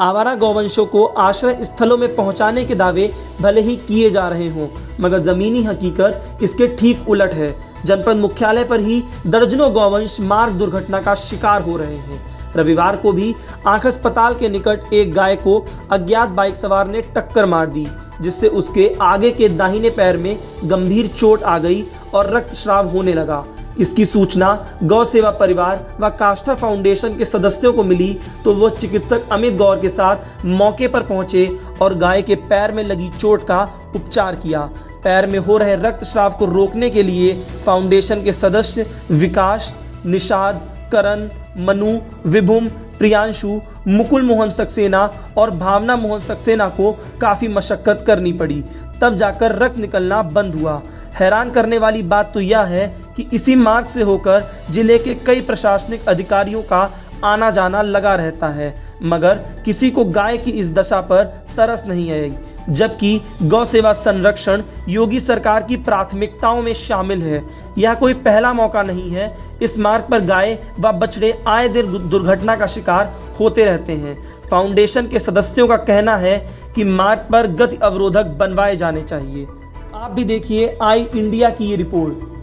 आवारा गौवंशों को आश्रय स्थलों में पहुंचाने के दावे भले ही किए जा रहे हों, मगर जमीनी हकीकत इसके ठीक उलट है। जनपद मुख्यालय पर ही दर्जनों गौवंश मार्ग दुर्घटना का शिकार हो रहे हैं। रविवार को भी आंख अस्पताल के निकट एक गाय को अज्ञात बाइक सवार ने टक्कर मार दी, जिससे उसके आगे के दाहिने पैर में गंभीर चोट आ गई और रक्तस्राव होने लगा। इसकी सूचना गौ सेवा परिवार व काष्ठा फाउंडेशन के सदस्यों को मिली तो वो चिकित्सक अमित गौर के साथ मौके पर पहुंचे और गाय के पैर में लगी चोट का उपचार किया। पैर में हो रहे रक्तस्राव को रोकने के लिए फाउंडेशन के सदस्य विकास, निषाद, करण, मनु, विभुम, प्रियांशु, मुकुल मोहन सक्सेना और भावना मोहन सक्सेना को काफ़ी मशक्कत करनी पड़ी, तब जाकर रक्त निकलना बंद हुआ। हैरान करने वाली बात तो यह है कि इसी मार्ग से होकर जिले के कई प्रशासनिक अधिकारियों का आना जाना लगा रहता है, मगर किसी को गाय की इस दशा पर तरस नहीं आएगी, जबकि गौ सेवा संरक्षण योगी सरकार की प्राथमिकताओं में शामिल है। यह कोई पहला मौका नहीं है। इस मार्ग पर गाय व बछड़े आए दिन दुर्घटना का शिकार होते रहते हैं। फाउंडेशन के सदस्यों का कहना है कि मार्ग पर गति अवरोधक बनवाए जाने चाहिए। आप भी देखिए आई इंडिया की ये रिपोर्ट।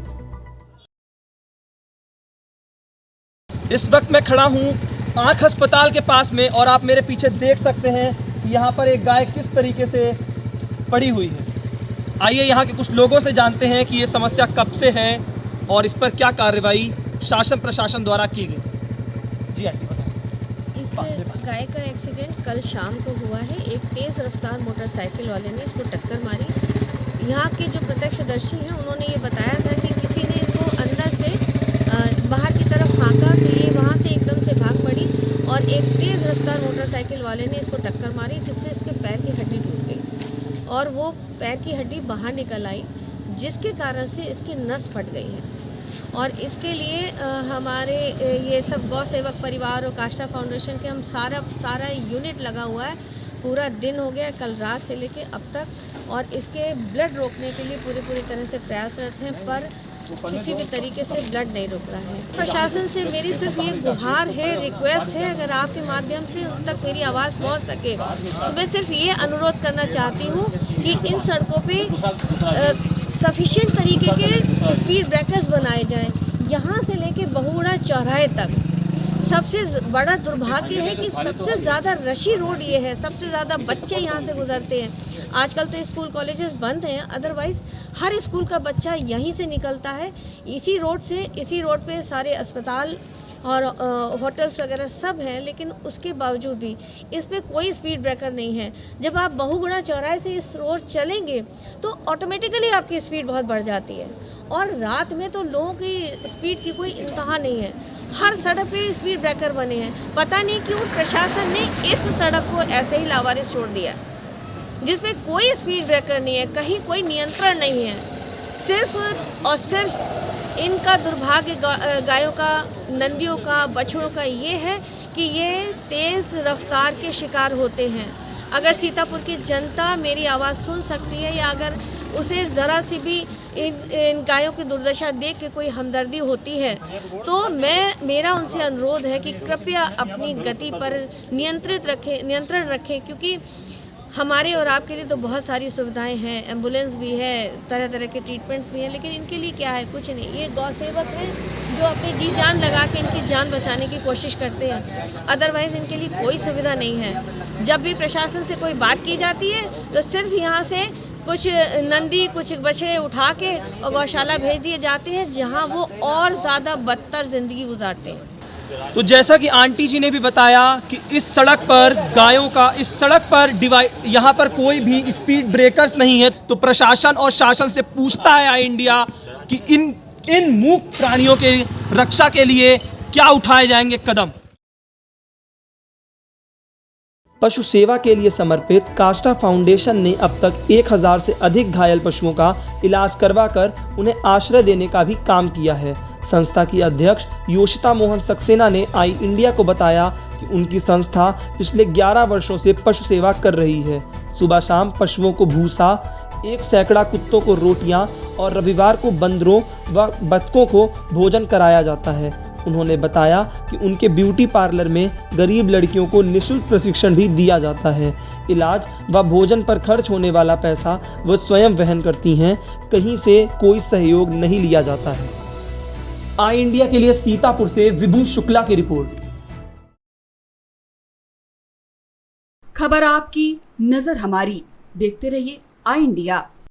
इस वक्त मैं खड़ा हूँ आंख अस्पताल के पास में और आप मेरे पीछे देख सकते हैं यहाँ पर एक गाय किस तरीके से पड़ी हुई है। आइए यहाँ के कुछ लोगों से जानते हैं कि ये समस्या कब से है और इस पर क्या कार्रवाई शासन प्रशासन द्वारा की गई। जी आइए बताएं। इस गाय का एक्सीडेंट कल शाम को हुआ है। एक तेज़ रफ्तार मोटरसाइकिल वाले ने इसको टक्कर मारी। यहाँ के जो प्रत्यक्षदर्शी हैं उन्होंने ये बताया था कि किसी ने इसको अंदर से बाहर की तरफ हाँका तो ये वहाँ से एकदम से भाग पड़ी और एक तेज़ रफ्तार मोटरसाइकिल वाले ने इसको टक्कर मारी, जिससे इसके पैर की हड्डी टूट गई और वो पैर की हड्डी बाहर निकल आई, जिसके कारण से इसकी नस फट गई है। और इसके लिए हमारे ये सब गौ सेवक परिवार और काष्ठा फाउंडेशन के हम सारा यूनिट लगा हुआ है। पूरा दिन हो गया कल रात से लेके अब तक, और इसके ब्लड रोकने के लिए पूरी तरह से प्रयासरत हैं, पर किसी भी तरीके से ब्लड नहीं रुक रहा है। प्रशासन से मेरी सिर्फ ये गुहार है, रिक्वेस्ट है, अगर आपके माध्यम से उन तक मेरी आवाज़ पहुंच सके तो मैं सिर्फ ये अनुरोध करना चाहती हूँ कि इन सड़कों पे सफिशिएंट तरीके के स्पीड ब्रेकर्स बनाए जाएं। यहाँ से लेके बहुगुणा चौराहे तक सबसे बड़ा दुर्भाग्य है कि सबसे ज़्यादा रशी रोड ये है, सबसे ज़्यादा बच्चे यहाँ से गुजरते हैं। आजकल तो स्कूल कॉलेजेस बंद हैं, अदरवाइज़ हर स्कूल का बच्चा यहीं से निकलता है। इसी रोड पे सारे अस्पताल और होटल्स वगैरह सब हैं, लेकिन उसके बावजूद भी इस पर कोई स्पीड ब्रेकर नहीं है। जब आप बहुगुणा चौराहे से इस रोड चलेंगे तो ऑटोमेटिकली आपकी स्पीड बहुत बढ़ जाती है, और रात में तो लोगों की स्पीड की कोई इंतहा नहीं है। हर सड़क पे स्पीड ब्रेकर बने हैं। पता नहीं क्यों प्रशासन ने इस सड़क को ऐसे ही लावारिस छोड़ दिया, जिसमें कोई स्पीड ब्रेकर नहीं है, कहीं कोई नियंत्रण नहीं है। सिर्फ और सिर्फ इनका दुर्भाग्य गायों का, नंदियों का, बछड़ों का ये है कि ये तेज़ रफ्तार के शिकार होते हैं। अगर सीतापुर की जनता मेरी आवाज़ सुन सकती है, या अगर उसे ज़रा सी भी इन गायों की दुर्दशा देख के कोई हमदर्दी होती है, तो मेरा उनसे अनुरोध है कि कृपया अपनी गति पर नियंत्रण रखें, क्योंकि हमारे और आपके लिए तो बहुत सारी सुविधाएं हैं, एम्बुलेंस भी है, तरह तरह के ट्रीटमेंट्स भी हैं, लेकिन इनके लिए क्या है? कुछ नहीं। ये गौ सेवक हैं जो अपनी जी जान लगा के इनकी जान बचाने की कोशिश करते हैं, अदरवाइज़ इनके लिए कोई सुविधा नहीं है। जब भी प्रशासन से कोई बात की जाती है तो सिर्फ यहाँ से कुछ नंदी, कुछ बछड़े उठा के और गौशाला भेज दिए जाते हैं, जहाँ वो और ज़्यादा बदतर ज़िंदगी गुजारते हैं। तो जैसा कि आंटी जी ने भी बताया कि इस सड़क पर गायों का, इस सड़क पर यहाँ पर कोई भी स्पीड ब्रेकर्स नहीं है, तो प्रशासन और शासन से पूछता है आई इंडिया कि इन मूक प्राणियों के रक्षा के लिए क्या उठाए जाएंगे कदम। पशु सेवा के लिए समर्पित काष्ठा फाउंडेशन ने अब तक 1000 से अधिक घायल पशुओं का इलाज करवाकर उन्हें आश्रय देने का भी काम किया है। संस्था की अध्यक्ष योशिता मोहन सक्सेना ने आई इंडिया को बताया कि उनकी संस्था पिछले 11 वर्षों से पशु सेवा कर रही है। सुबह शाम पशुओं को भूसा, 1 सैकड़ा कुत्तों को रोटियां और रविवार को बंदरों व बतखों को भोजन कराया जाता है। उन्होंने बताया कि उनके ब्यूटी पार्लर में गरीब लड़कियों को निःशुल्क प्रशिक्षण भी दिया जाता है। इलाज व भोजन पर खर्च होने वाला पैसा वो स्वयं वहन करती हैं, कहीं से कोई सहयोग नहीं लिया जाता है। आई इंडिया के लिए सीतापुर से विभू शुक्ला की रिपोर्ट। खबर आपकी, नजर हमारी। देखते रहिए आई इंडिया।